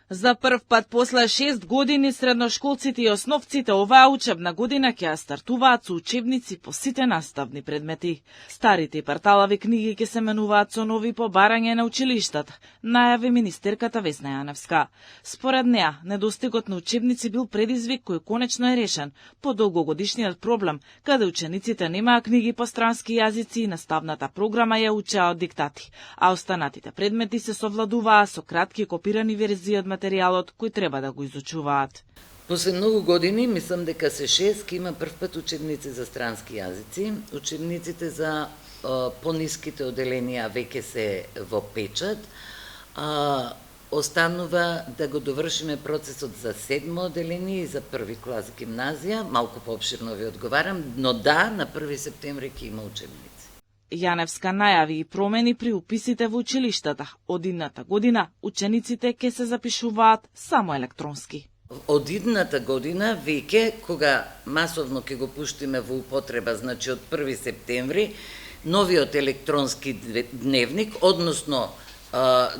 За прв пат после 6 години средношколците и основците оваа учебна година ќе ја стартуваат со учебници по сите наставни предмети. Старите и парталави книги ќе се менуваат со нови по барање на училиштата, најави министерката Весна Јаневска. Според неа, недостигот на учебници бил предизвик кој конечно е решен по долгогодишниот проблем, каде учениците немаа книги по странски јазици и наставната програма ја учеа од диктати, а останатите предмети се совладуваа со кратки копирани верзии од материјалот кој треба да го изучуваат. После многу години, мислам дека се 6, ке има прв пат учебници за странски јазици. Учебниците за пониските оделенија веќе се во печат. Останува да го довршиме процесот за 7 оделение и за први клас гимназија. Малку поопширно ви одговарам, но да, на 1 септември ќе има учебници. Јаневска најави и промени при уписите во училиштата. Од идната година учениците ќе се запишуваат само електронски. Од идната година веќе, кога масовно ќе го пуштиме во употреба, значи од 1 септември, новиот електронски дневник, односно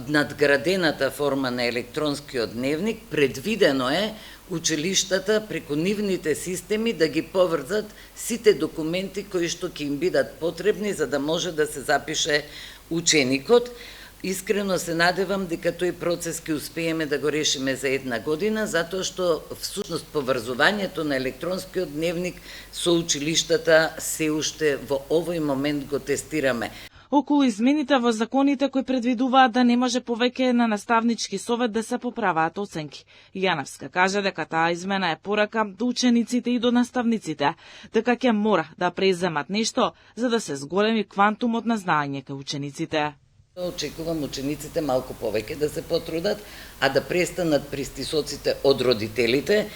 надградената форма на електронскиот дневник, предвидено е училиштата преку нивните системи да ги поврзат сите документи кои што ќе им бидат потребни за да може да се запише ученикот. Искрено се надевам дека тој процес ќе успееме да го решиме за една година, затоа што всушност поврзувањето на електронскиот дневник со училиштата се уште во овој момент го тестираме. Околу измените во законите кои предвидуваат да не може повеќе на наставнички совет да се поправаат оценки. Јаневска каже дека таа измена е порака до учениците и до наставниците, дека ќе мора да преземат нешто за да се зголеми квантумот на знаење кај учениците. Очекувам учениците малку повеќе да се потрудат, а да престанат пристисоците од родителите.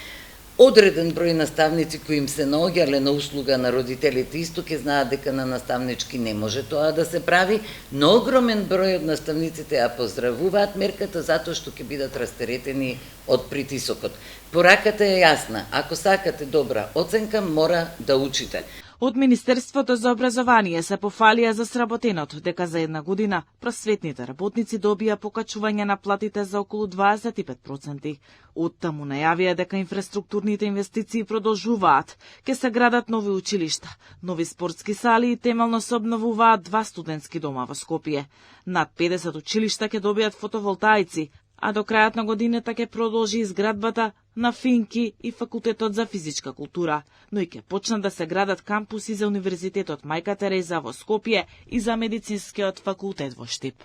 Одреден број наставници кои им се наоѓале на услуга на родителите исто ќе знаат дека на наставнички не може тоа да се прави, но огромен број од наставниците ја поздравуваат мерката затоа што ќе бидат растеретени од притисокот. Пораката е јасна, ако сакате добра оценка, мора да учите. Од Министерството за образование се пофалија за сработеното дека за една година просветните работници добија покачување на платите за околу 25%. Оттаму најавија дека инфраструктурните инвестиции продолжуваат, ке се градат нови училишта, нови спортски сали и темелно се обновуваат 2 студентски дома во Скопје. Над 50 училишта ќе добијат фотоволтаици, а до крајот на годината ќе продолжи изградбата на Финки и Факултетот за физичка култура, но и ќе почнат да се градат кампуси за Универзитетот Мајка Тереза во Скопје и за Медицинскиот факултет во Штип.